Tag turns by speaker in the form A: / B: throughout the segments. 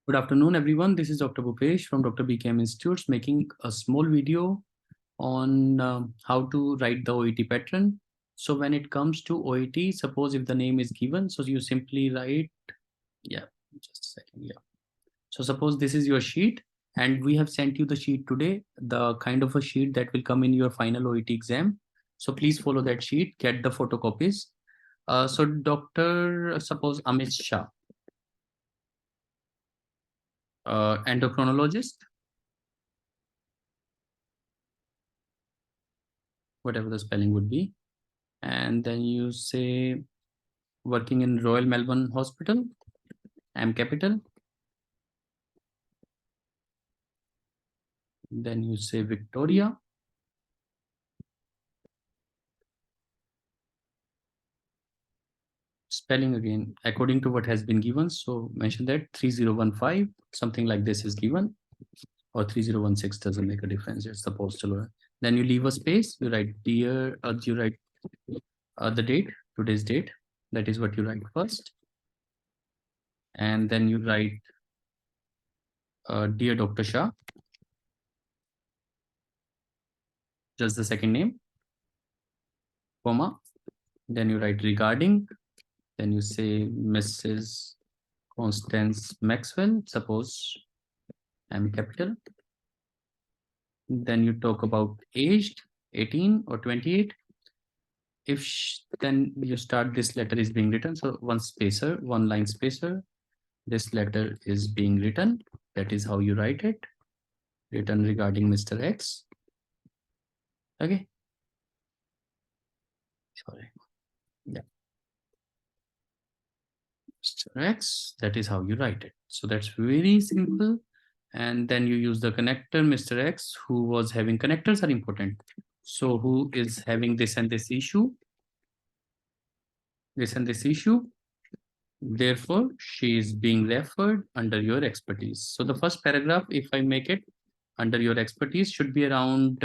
A: Good afternoon, everyone. This is Dr. Bhupesh from Dr. BKM Institutes making a small video on how to write the OET pattern. So when it comes to OET, suppose if the name is given, so you simply write, just a second, So suppose this is your sheet and we have sent you the sheet today, the kind of a sheet that will come in your final OET exam. So please follow that sheet, get the photocopies. So Dr. Suppose Amit Shah, endocrinologist, whatever the spelling would be. And then you say working in Royal Melbourne Hospital, M capital. Then you say Victoria. Spelling again, according to what has been given. So mention that 3015, something like this is given, or 3016 doesn't make a difference. It's the postal order. Then you leave a space, you write dear, you write the date, today's date. That is what you write first. And then you write dear Dr. Shah, just the second name, comma. Then you write regarding, then you say Mrs. Constance Maxwell, suppose M capital. Then you talk about aged 18 or 28. Then you start this letter is being written. So one spacer, one line spacer. This letter is being written. That is how you write it. Written regarding Mr. X. Okay. Sorry. Yeah. Mr. X, that is how you write it. So that's very simple. And then you use the connector, Mr. X, who was having connectors are important. So who is having this and this issue? This and this issue. Therefore, she is being referred under your expertise. So the first paragraph, if I make it under your expertise, should be around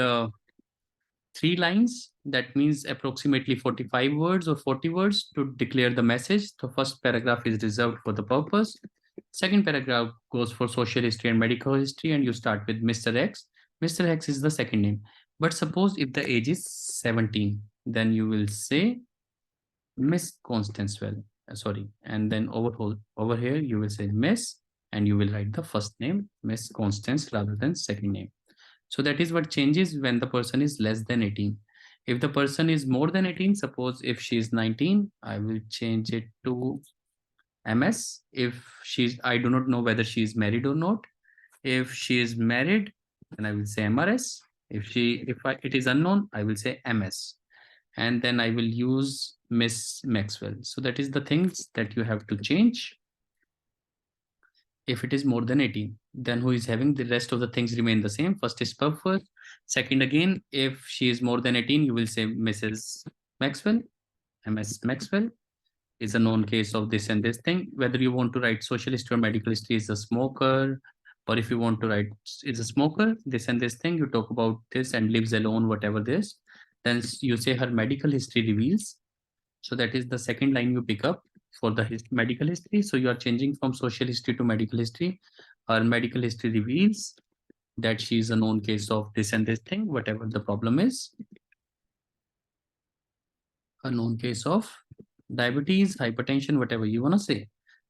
A: 3 lines. That means approximately 45 words or 40 words to declare the message. The first paragraph is reserved for the purpose. Second paragraph goes for social history and medical history, and you start with Mr. X. Mr. X is the second name. But suppose if the age is 17, then you will say Miss Constancewell. Sorry, and then over here you will say Miss, and you will write the first name Miss Constance rather than second name. So that is what changes when the person is less than 18. If the person is more than 18, suppose if she is 19, I will change it to MS. If she's, I do not know whether she is married or not. If she is married, then I will say MRS. If it is unknown, I will say MS. And then I will use Miss Maxwell. So that is the things that you have to change. If it is more than 18, then who is having the rest of the things remain the same. First is purpose. Second, again, if she is more than 18, you will say Mrs. Maxwell. MS Maxwell is a known case of this and this thing. Whether you want to write social history or medical history is a smoker, or if you want to write is a smoker, this and this thing, you talk about this and lives alone, whatever this. Then you say her medical history reveals. So that is the second line you pick up for the medical history. So you are changing from social history to medical history. Her medical history reveals that she is a known case of this and this thing, whatever the problem is. A known case of diabetes, hypertension, whatever you want to say.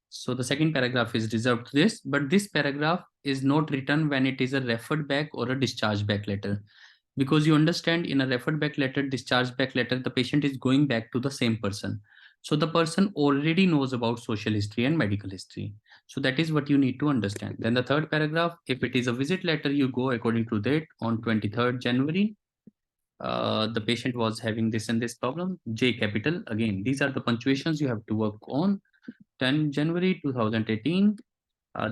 A: So the second paragraph is reserved to this, but this paragraph is not written when it is a referred back or a discharge back letter. Because you understand, in a referred back letter, discharge back letter, the patient is going back to the same person. So the person already knows about social history and medical history. So that is what you need to understand. Then the third paragraph, if it is a visit letter, you go according to that on 23rd January. The patient was having this and this problem, J capital. Again, these are the punctuations you have to work on. 10 January 2018.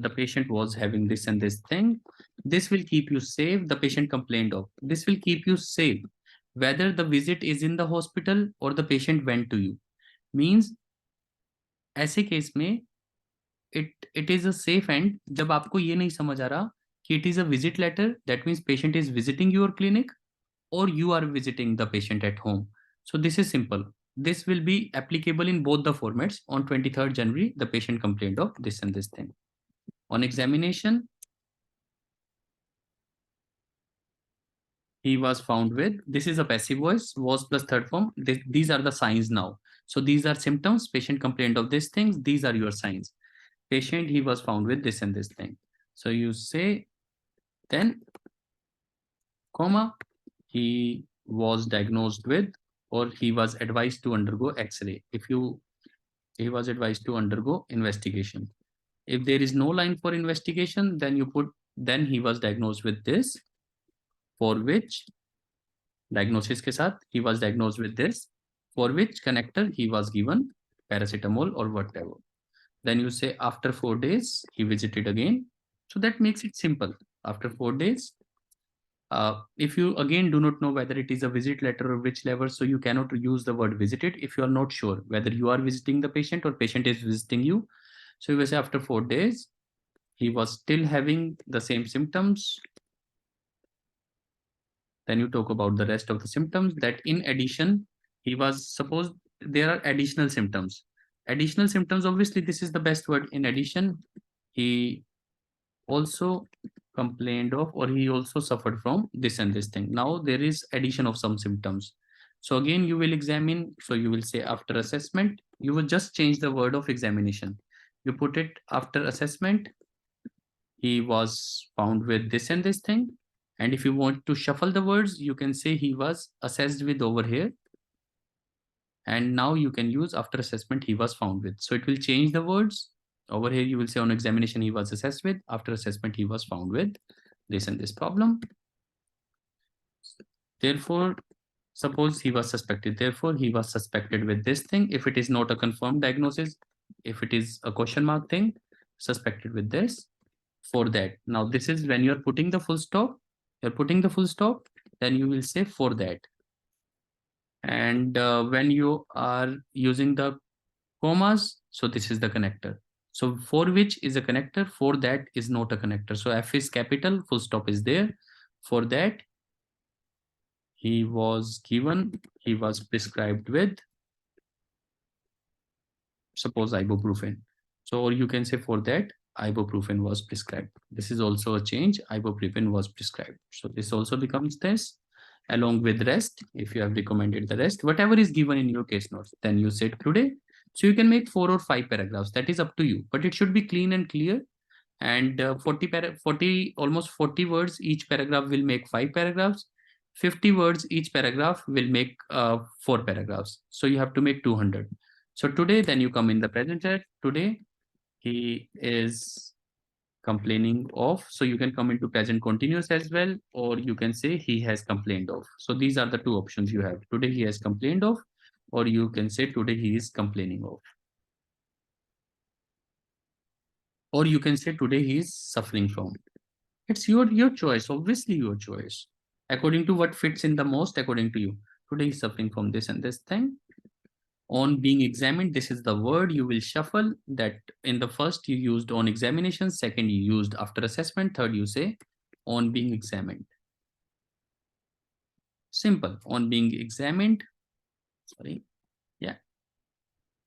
A: The patient was having this and this thing. This will keep you safe. The patient complained of. This will keep you safe. Whether the visit is in the hospital or the patient went to you. Means ऐसे case में it is a safe end जब आपको ये नहीं समझ आ रहा कि it is a visit letter, that means patient is visiting your clinic or you are visiting the patient at home. So this is simple. This will be applicable in both the formats. On 23rd January, the patient complained of this and this thing. On examination, he was found with, this is a passive voice, was plus third form. These are the signs now. So these are symptoms. Patient complained of these things. These are your signs. Patient, he was found with this and this thing. So you say, then, comma, he was diagnosed with, or he was advised to undergo X-ray. He was advised to undergo investigation. If there is no line for investigation, then you put, then he was diagnosed with this, for which diagnosis के साथ he was diagnosed with this, for which connector he was given paracetamol or whatever. Then you say after 4 days he visited again. So that makes it simple. After 4 days, if you again do not know whether it is a visit letter or which level, so you cannot use the word visited if you are not sure whether you are visiting the patient or patient is visiting you. So you will say after 4 days, he was still having the same symptoms. Then you talk about the rest of the symptoms, that in addition, he was, suppose there are additional symptoms. Additional symptoms, obviously, this is the best word. In addition, he also complained of, or he also suffered from this and this thing. Now there is addition of some symptoms. So again, you will examine. So you will say after assessment, you will just change the word of examination. You put it after assessment, he was found with this and this thing. And if you want to shuffle the words, you can say he was assessed with over here. And now you can use after assessment, he was found with. So it will change the words. Over here, you will say on examination, he was assessed with. After assessment, he was found with this and this problem. Therefore, suppose he was suspected. Therefore, he was suspected with this thing. If it is not a confirmed diagnosis, if it is a question mark thing, suspected with this, for that. Now, this is when you're putting the full stop. You're putting the full stop, then you will say for that. And when you are using the commas, so this is the connector. So for which is a connector, for that is not a connector. So F is capital, full stop is there. For that, he was given, he was prescribed with, suppose ibuprofen. So, or you can say for that, ibuprofen was prescribed. This is also a change, ibuprofen was prescribed. So this also becomes this, along with rest. If you have recommended the rest, whatever is given in your case notes, then you said today. So you can make 4 or 5 paragraphs, that is up to you, but it should be clean and clear. And 40 almost 40 words each paragraph will make 5 paragraphs. 50 words each paragraph will make 4 paragraphs. So you have to make 200. So today, then you come in the present tense. Today he is complaining of. So you can come into present continuous as well, or you can say he has complained of. So these are the two options you have. Today he has complained of, or you can say today he is complaining of. Or you can say today he is suffering from. It's your choice, obviously your choice. According to what fits in the most, according to you. Today he's suffering from this and this thing. On being examined, this is the word you will shuffle, that in the first you used on examination, second you used after assessment, third you say on being examined. Simple. On being examined,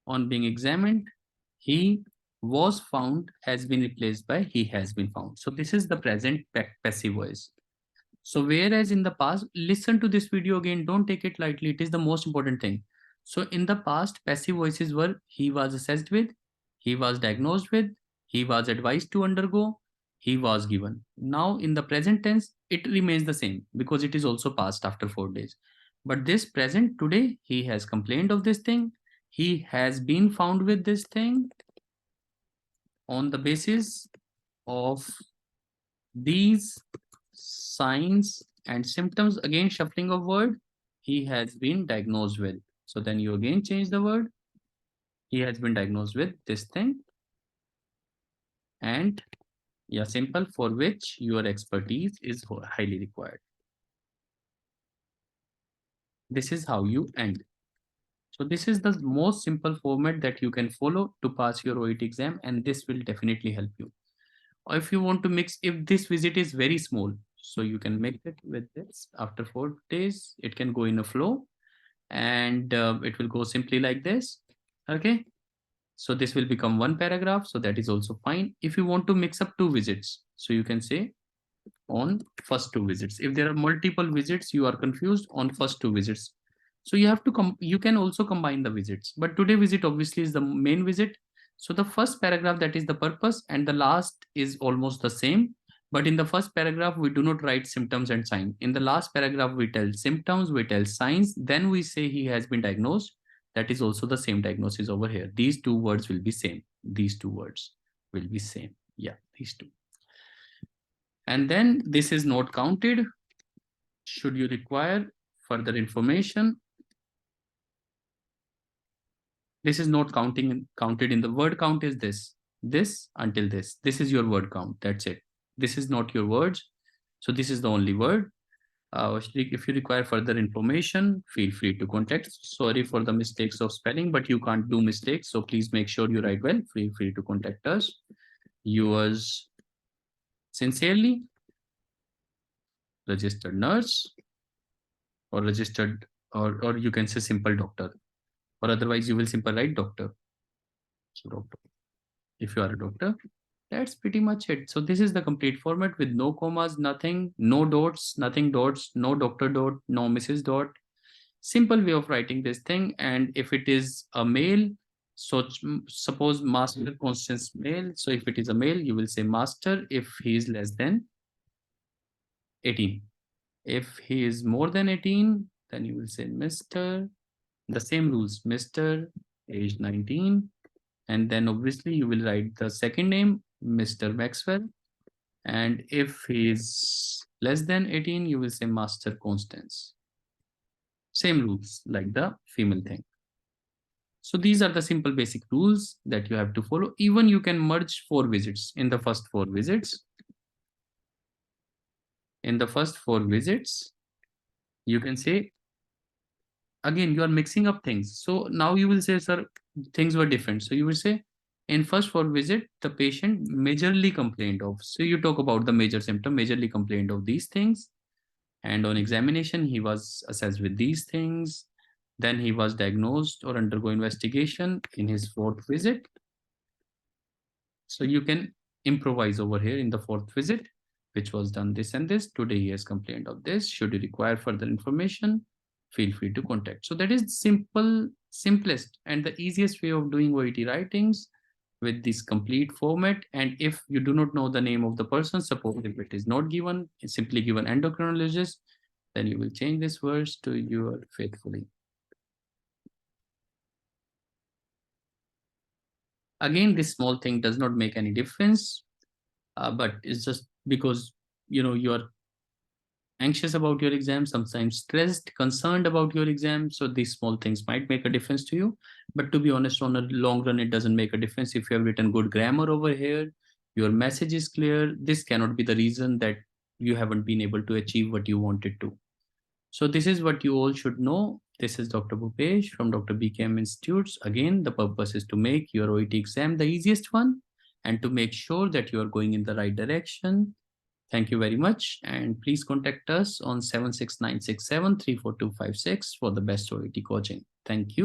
A: on being examined, he was found has been replaced by he has been found. So this is the present passive voice. So whereas in the past, listen to this video again, don't take it lightly, it is the most important thing. So in the past, passive voices were he was assessed with, he was diagnosed with, he was advised to undergo, he was given. Now in the present tense, it remains the same because it is also past after 4 days. But this present today, he has complained of this thing, he has been found with this thing on the basis of these signs and symptoms. Again, shuffling of word, he has been diagnosed with. So then you again change the word, he has been diagnosed with this thing. And yeah, simple, for which your expertise is highly required. This is how you end. So this is the most simple format that you can follow to pass your OET exam, and this will definitely help you. Or if you want to mix, if this visit is very small, so you can make it with this. After 4 days, it can go in a flow, and it will go simply like this. Okay. So this will become one paragraph. So that is also fine. If you want to mix up two visits, so you can say on first two visits. If there are multiple visits, you are confused on first two visits. So you have to you can also combine the visits, but today visit obviously is the main visit. So the first paragraph, that is the purpose, and the last is almost the same. But in the first paragraph, we do not write symptoms and sign. In the last paragraph, we tell symptoms, we tell signs, then we say he has been diagnosed. That is also the same diagnosis over here. These two words will be same. These two words will be same. Yeah, these two. And then this is not counted. Should you require further information, this is not counted in the word count is this until this. This is your word count. That's it. This is not your words. So this is the only word. If you require further information, feel free to contact. Sorry for the mistakes of spelling, but you can't do mistakes. So please make sure you write well. Feel free to contact us. Yours sincerely, registered nurse, or registered, or you can say simple doctor, or otherwise you will simply write doctor. So doctor, if you are a doctor, that's pretty much it. So this is the complete format with no commas, nothing, no dots, nothing dots, no doctor dot, no Mrs. dot. Simple way of writing this thing. And if it is a male, so suppose Master Constance male. So if it is a male, you will say master if he is less than 18. If he is more than 18, then you will say Mr. The same rules, Mr. age 19. And then obviously you will write the second name, Mr. Maxwell. And if he is less than 18, you will say Master Constance. Same rules like the female thing. So these are the simple basic rules that you have to follow. Even you can merge 4 visits in the first 4 visits. In the first 4 visits, you can say, again, you are mixing up things. So now you will say, sir, things were different. So you will say, in first 4 visit, the patient majorly complained of. So you talk about the major symptom, majorly complained of these things. And on examination, he was assessed with these things. Then he was diagnosed or undergo investigation in his 4th visit. So you can improvise over here in the 4th visit, which was done this and this. Today he has complained of this. Should you require further information, feel free to contact. So that is simplest and the easiest way of doing OET writings with this complete format. And if you do not know the name of the person, suppose if it is not given, it's simply given endocrinologist, then you will change this verse to your faithfully. Again, this small thing does not make any difference, but it's just because, you know, you are anxious about your exam, sometimes stressed, concerned about your exam. So these small things might make a difference to you. But to be honest, on a long run, it doesn't make a difference. If you have written good grammar over here, your message is clear, this cannot be the reason that you haven't been able to achieve what you wanted to. So this is what you all should know. This is Dr. Bhupesh from Dr. BKM Institutes. Again, the purpose is to make your OET exam the easiest one and to make sure that you are going in the right direction. Thank you very much. And please contact us on 76967 34256 for the best OET coaching. Thank you.